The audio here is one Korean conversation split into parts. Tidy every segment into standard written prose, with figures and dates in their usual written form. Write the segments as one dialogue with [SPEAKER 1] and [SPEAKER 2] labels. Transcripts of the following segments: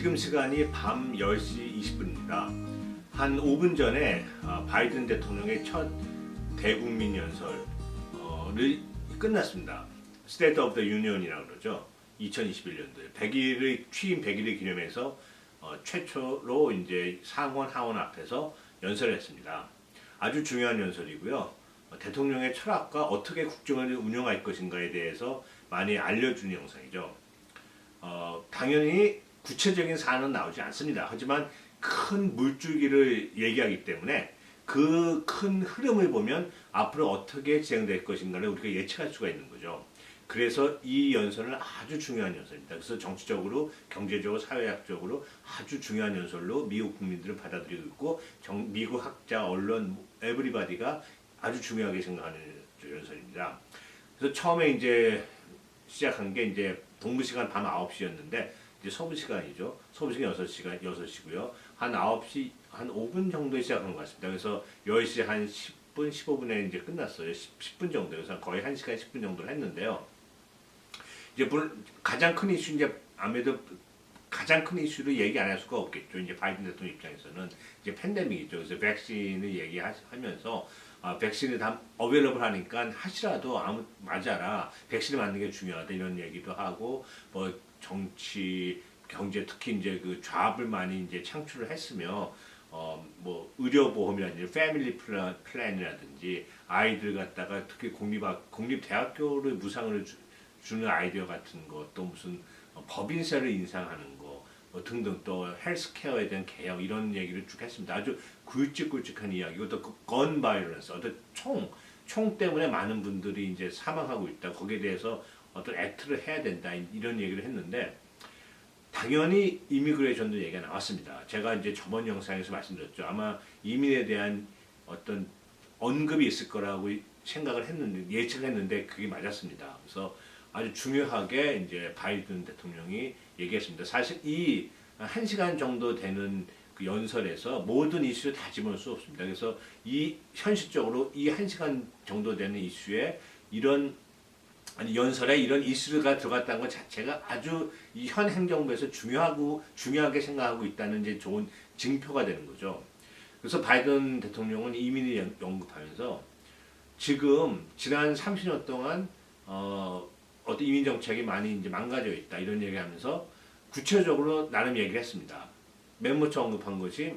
[SPEAKER 1] 지금 시간이 밤 10시 20분입니다. 한 5분 전에 바이든 대통령의 첫 대국민 연설이 끝났습니다. State of the Union이라고 그러죠. 2021년도에 100일의 취임 100일을 기념해서 최초로 이제 상원 하원 앞에서 연설을 했습니다. 아주 중요한 연설이고요. 대통령의 철학과 어떻게 국정을 운영할 것인가에 대해서 많이 알려주는 영상이죠. 당연히 구체적인 사안은 나오지 않습니다. 하지만 큰 물줄기를 얘기하기 때문에 그 큰 흐름을 보면 앞으로 어떻게 진행될 것인가를 우리가 예측할 수가 있는 거죠. 그래서 이 연설은 아주 중요한 연설입니다. 그래서 정치적으로, 경제적으로, 사회학적으로 아주 중요한 연설로 미국 국민들은 받아들이고 있고 미국 학자, 언론, 에브리바디가 아주 중요하게 생각하는 연설입니다. 그래서 처음에 이제 시작한 게 이제 동부 시간 밤 9시였는데 이제 서부 시간이죠. 서부 시간 6시고요. 한 9시 한 5분 정도에 시작한 것 같습니다. 그래서 10시 한 10분, 15분에 이제 끝났어요. 10분 정도. 그래서 거의 1시간 10분 정도를 했는데요. 이제 가장 큰 이슈 이제 아무래도 가장 큰 이슈를 얘기 안 할 수가 없겠죠. 이제 바이든 대통령 입장에서는 이제 팬데믹이죠. 그래서 백신을 얘기하면서 백신을 다 어웨일러블 하니까 하시라도 맞아라. 백신을 맞는 게 중요하다 이런 얘기도 하고 뭐 정치, 경제 특히 이제 그 좌합을 많이 이제 창출을 했으며 뭐 의료보험이라든지 패밀리 플랜이라든지 아이들 갖다가 특히 공립대학교를 무상으로 주는 아이디어 같은 것, 또 무슨 법인세를 인상하는 거 등등 또 헬스케어에 대한 개혁 이런 얘기를 쭉 했습니다. 아주 굵직굵직한 이야기고 또 건 바이런스 어떤 총 때문에 많은 분들이 이제 사망하고 있다. 거기에 대해서 어떤 액트를 해야 된다 이런 얘기를 했는데 당연히 이미그레이션도 얘기가 나왔습니다. 제가 이제 저번 영상에서 말씀드렸죠. 아마 이민에 대한 어떤 언급이 있을 거라고 생각을 했는데 예측을 했는데 그게 맞았습니다. 그래서 아주 중요하게 이제 바이든 대통령이 얘기했습니다. 사실 이 1시간 정도 되는 그 연설에서 모든 이슈를 다 집어넣을 수 없습니다. 그래서 현실적으로 이 1시간 정도 되는 이슈에 연설에 이런 이슈가 들어갔다는 것 자체가 아주 이 현 행정부에서 중요하게 생각하고 있다는 이제 좋은 증표가 되는 거죠. 그래서 바이든 대통령은 이민을 언급하면서 지금 지난 30년 동안 어떤 이민 정책이 많이 이제 망가져 있다 이런 얘기하면서 구체적으로 나름 얘기를 했습니다. 맨 먼저 언급한 것이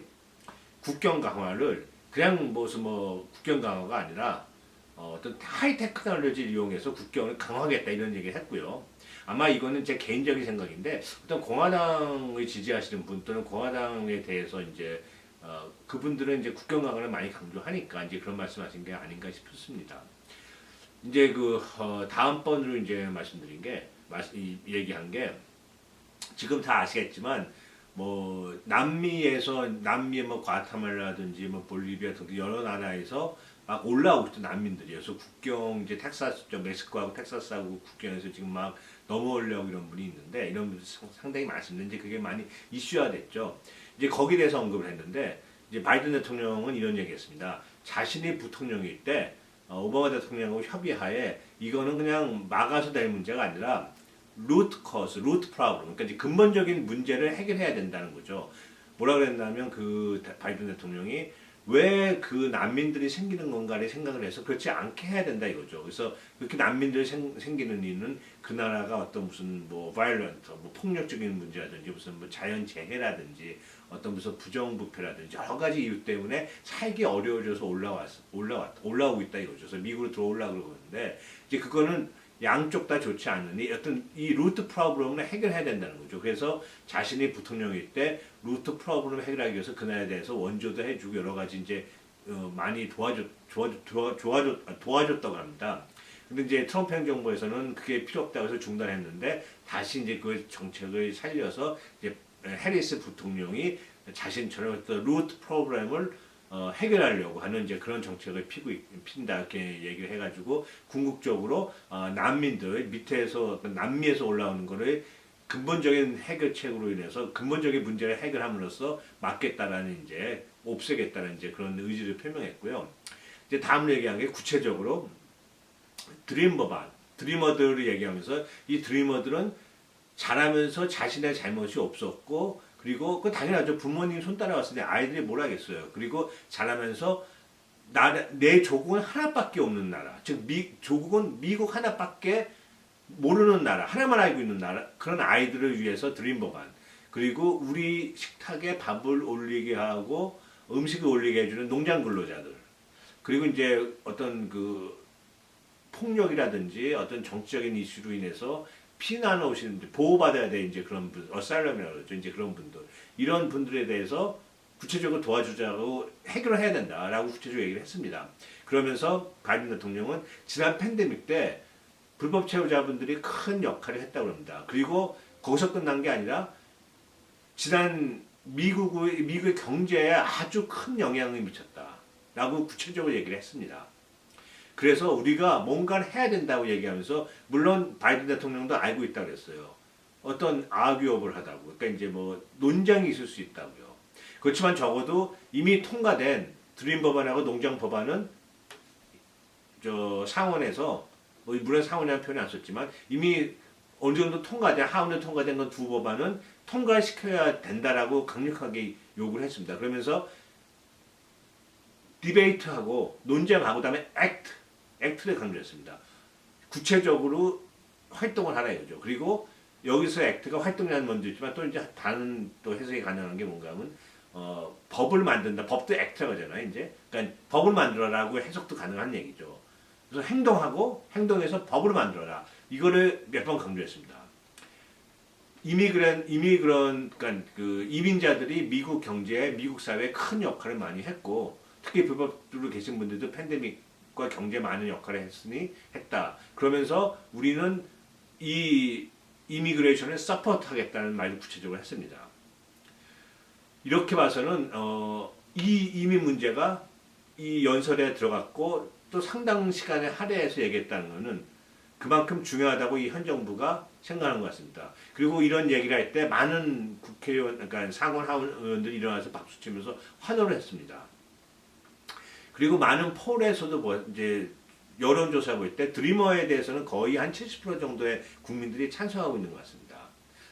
[SPEAKER 1] 국경 강화를 그냥 무슨 국경 강화가 아니라 어떤 하이 테크놀로지를 이용해서 국경을 강화하겠다 이런 얘기를 했고요. 아마 이거는 제 개인적인 생각인데 어떤 공화당을 지지하시는 분 또는 공화당에 대해서 이제 그분들은 이제 국경 강화를 많이 강조하니까 이제 그런 말씀하신 게 아닌가 싶습니다. 이제 다음번으로 이제 말씀드린 게 얘기한 게 지금 다 아시겠지만 남미의 과테말라든지 볼리비아 등등 여러 나라에서 막 올라오고 있던 난민들이에요. 그래서 국경 이제 멕시코하고 텍사스하고 국경에서 지금 막 넘어오려고 이런 분이 있는데 이런 분이 상당히 많습니다. 이제 그게 많이 이슈화 됐죠. 이제 거기에 대해서 언급을 했는데 이제 바이든 대통령은 이런 얘기했습니다. 자신이 부통령일 때 오바마 대통령하고 협의하에 이거는 그냥 막아서 될 문제가 아니라 루트 프로블럼, 그러니까 이제 근본적인 문제를 해결해야 된다는 거죠. 뭐라 그랬냐면 그 바이든 대통령이 왜 그 난민들이 생기는 건가를 생각을 해서 그렇지 않게 해야 된다 이거죠. 그래서 그렇게 난민들이 생기는 이유는 그 나라가 어떤 무슨 바이올런트, 폭력적인 문제라든지 무슨 자연재해라든지 어떤 무슨 부정부패라든지 여러 가지 이유 때문에 살기 어려워져서 올라오고 있다 이거죠. 그래서 미국으로 들어오려고 그러는데 이제 그거는 양쪽 다 좋지 않으니 어떤 이 루트 프로블럼을 해결해야 된다는 거죠. 그래서 자신이 부통령일 때 루트 프로블럼을 해결하기 위해서 그 나라에 대해서 원조도 해주고 여러 가지 이제 많이 도와줬다고 합니다. 근데 이제 트럼프 행정부에서는 그게 필요 없다고 해서 중단했는데 다시 이제 그 정책을 살려서 이제 해리스 부통령이 자신처럼 어떤 루트 프로블럼을 해결하려고 하는 이제 그런 정책을 핀다 이렇게 얘기를 해가지고 궁극적으로 난민들 밑에서 남미에서 올라오는 거를 근본적인 해결책으로 인해서 근본적인 문제를 해결함으로써 막겠다라는 이제 없애겠다는 이제 그런 의지를 표명했고요. 이제 다음으로 얘기한 게 구체적으로 드리머들을 얘기하면서 이 드리머들은 자라면서 자신의 잘못이 없었고 그리고 그 당연하죠. 부모님 손 따라왔을 때 아이들이 뭘 하겠어요. 그리고 자라면서 내 조국은 하나밖에 없는 나라. 즉 조국은 미국 하나밖에 모르는 나라, 하나만 알고 있는 나라. 그런 아이들을 위해서 드림 법안. 그리고 우리 식탁에 밥을 올리게 하고 음식을 올리게 해주는 농장 근로자들. 그리고 이제 어떤 그 폭력이라든지 어떤 정치적인 이슈로 인해서 피난 오시는 보호받아야 돼 이제 그런 분, 어살럼이라고 그러죠. 이제 그런 분들. 이런 분들에 대해서 구체적으로 도와주자고 해결을 해야 된다라고 구체적으로 얘기를 했습니다. 그러면서 바이든 대통령은 지난 팬데믹 때 불법 체류자분들이 큰 역할을 했다고 합니다. 그리고 거기서 끝난 게 아니라 지난 미국의 경제에 아주 큰 영향을 미쳤다라고 구체적으로 얘기를 했습니다. 그래서 우리가 뭔가를 해야 된다고 얘기하면서 물론 바이든 대통령도 알고 있다고 그랬어요. 어떤 아규업을 하다고. 그러니까 이제 뭐 논쟁이 있을 수 있다고요. 그렇지만 적어도 이미 통과된 드림 법안하고 농장 법안은 저 상원에서 뭐 물론 상원이라는 표현이 안 썼지만 이미 어느 정도 통과된 하원에 통과된 건 두 법안은 통과시켜야 된다라고 강력하게 요구를 했습니다. 그러면서 디베이트하고 논쟁하고 그다음에 액트를 강조했습니다. 구체적으로 활동을 하라 이거죠. 그리고 여기서 액트가 활동이라는 먼저 있지만 또 이제 다른 또 해석이 가능한 게 뭔가 하면 법을 만든다. 법도 액트라고 하잖아요. 이제 그러니까 법을 만들어라고 해석도 가능한 얘기죠. 그래서 행동하고 행동해서 법을 만들어라. 이거를 몇 번 강조했습니다. 그러니까 그 이민자들이 미국 경제에 미국 사회에 큰 역할을 많이 했고 특히 불법으로 계신 분들도 팬데믹과 경제에 많은 역할을 했다. 그러면서 우리는 이 이미그레이션을 서포트하겠다는 말을 구체적으로 했습니다. 이렇게 봐서는 이 이민 문제가 이 연설에 들어갔고 또 상당 시간에 할애해서 얘기했다는 것은 그만큼 중요하다고 이 현 정부가 생각하는 것 같습니다. 그리고 이런 얘기를 할 때 많은 국회의원, 그러니까 상원 하원 의원들이 일어나서 박수치면서 환호를 했습니다. 그리고 많은 폴에서도 이제 여론조사 볼 때 드리머에 대해서는 거의 한 70% 정도의 국민들이 찬성하고 있는 것 같습니다.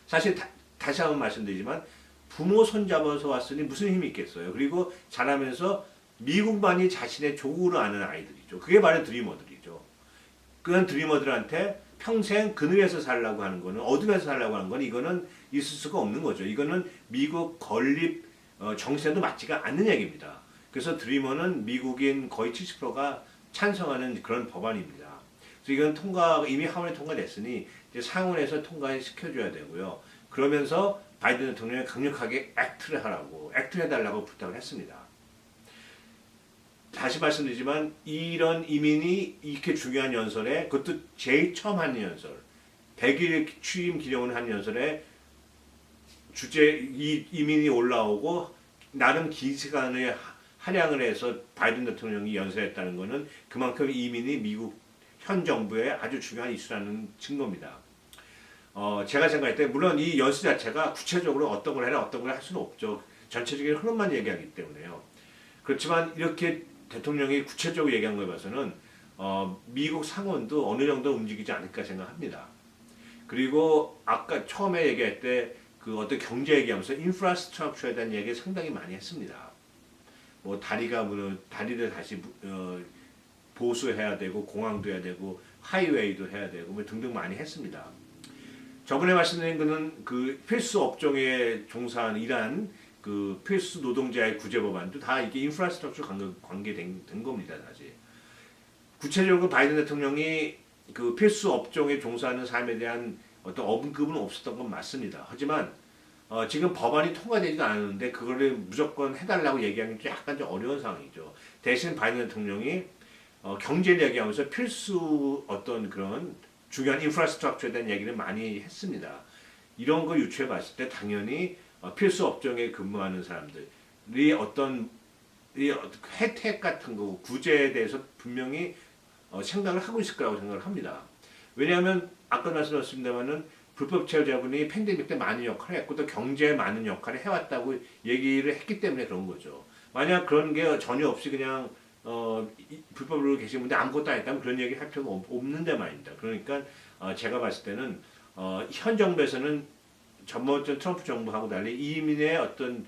[SPEAKER 1] 사실 다시 한번 말씀드리지만 부모 손잡아서 왔으니 무슨 힘이 있겠어요. 그리고 자라면서 미국만이 자신의 조국으로 아는 아이들이죠. 그게 바로 드리머들이죠. 그런 드리머들한테 평생 그늘에서 살라고 하는 거는 어둠에서 살라고 하는 건 이거는 있을 수가 없는 거죠. 이거는 미국 건립 정세도 맞지가 않는 얘기입니다. 그래서 드리머는 미국인 거의 70%가 찬성하는 그런 법안입니다. 그래서 이건 이미 하원에 통과됐으니 이제 상원에서 통과시켜줘야 되고요. 그러면서 바이든 대통령이 강력하게 액트를 해달라고 부탁을 했습니다. 다시 말씀드리지만 이런 이민이 이렇게 중요한 연설에 그것도 제일 처음 하는 연설 100일 취임 기념을 한 연설에 이민이 올라오고 나름 긴 시간을 할양을 해서 바이든 대통령이 연설했다는 것은 그만큼 이민이 미국 현 정부의 아주 중요한 이슈라는 증거입니다. 제가 생각할 때 물론 이 연수 자체가 구체적으로 어떤 걸 해라 어떤 걸 할 수는 없죠. 전체적인 흐름만 얘기하기 때문에요. 그렇지만 이렇게 대통령이 구체적으로 얘기한 거에 봐서는 미국 상원도 어느 정도 움직이지 않을까 생각합니다. 그리고 아까 처음에 얘기할 때 그 어떤 경제 얘기하면서 인프라스트럭처에 대한 얘기 상당히 많이 했습니다. 뭐 다리를 다시 보수해야 되고 공항도 해야 되고 하이웨이도 해야 되고 뭐 등등 많이 했습니다. 저번에 말씀드린 거는 그 필수 업종에 종사하는 일한 그 필수 노동자의 구제 법안도 다 이게 인프라스트럭처 관계된 겁니다, 사실. 구체적으로 바이든 대통령이 그 필수 업종에 종사하는 삶에 대한 어떤 언급은 없었던 건 맞습니다. 하지만 지금 법안이 통과되지도 않았는데 그거를 무조건 해달라고 얘기하는 게 약간 좀 어려운 상황이죠. 대신 바이든 대통령이 경제를 얘기하면서 필수 어떤 그런 중요한 인프라스트럭처에 대한 얘기를 많이 했습니다. 이런 걸 유추해 봤을 때 당연히 필수 업종에 근무하는 사람들이 어떤 혜택 같은 거 구제에 대해서 분명히 생각을 하고 있을 거라고 생각을 합니다. 왜냐하면 아까 말씀드렸습니다만은 불법 체류자분이 팬데믹 때 많은 역할을 했고 또 경제에 많은 역할을 해왔다고 얘기를 했기 때문에 그런 거죠. 만약 그런 게 전혀 없이 그냥 불법으로 계신 분들 아무것도 안 했다면 그런 얘기 할 필요가 없는데 말입니다. 그러니까 제가 봤을 때는 현 정부에서는 전번 트럼프 정부하고 달리 이민의 어떤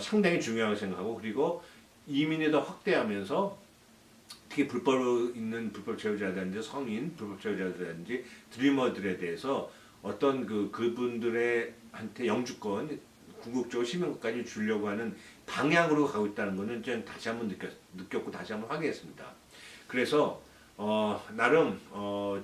[SPEAKER 1] 상당히 중요하게 생각하고 그리고 이민을 더 확대하면서 특히 불법 있는 불법 체류자라든지 성인 불법 체류자라든지 드리머들에 대해서 어떤 그분들의 한테 영주권 궁극적으로 시민권까지 주려고 하는 방향으로 가고 있다는 것은 저는 다시 한번 느꼈고 다시 한번 확인했습니다. 그래서 나름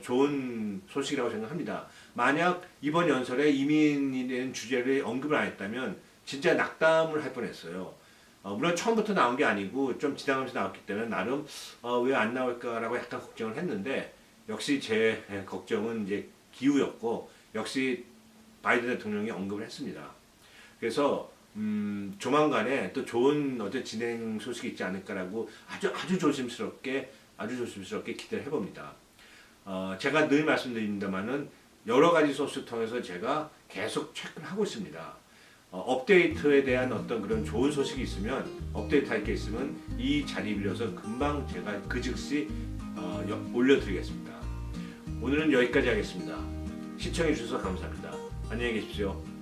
[SPEAKER 1] 좋은 소식이라고 생각합니다. 만약 이번 연설에 이민에 대한 주제를 언급을 안 했다면 진짜 낙담을 할 뻔했어요. 물론 처음부터 나온 게 아니고 좀 지나가면서 나왔기 때문에 나름 왜 안 나올까라고 약간 걱정을 했는데 역시 제 걱정은 이제 기우였고 역시 바이든 대통령이 언급을 했습니다. 그래서 조만간에 또 좋은 진행 소식이 있지 않을까라고 아주 조심스럽게 기대를 해봅니다. 제가 늘 말씀드립니다만은 여러 가지 소스 통해서 제가 계속 체크를 하고 있습니다. 업데이트에 대한 어떤 그런 좋은 소식이 있으면 업데이트 할 게 있으면 이 자리 빌려서 금방 제가 그 즉시 올려드리겠습니다. 오늘은 여기까지 하겠습니다. 시청해 주셔서 감사합니다. 안녕히 계십시오.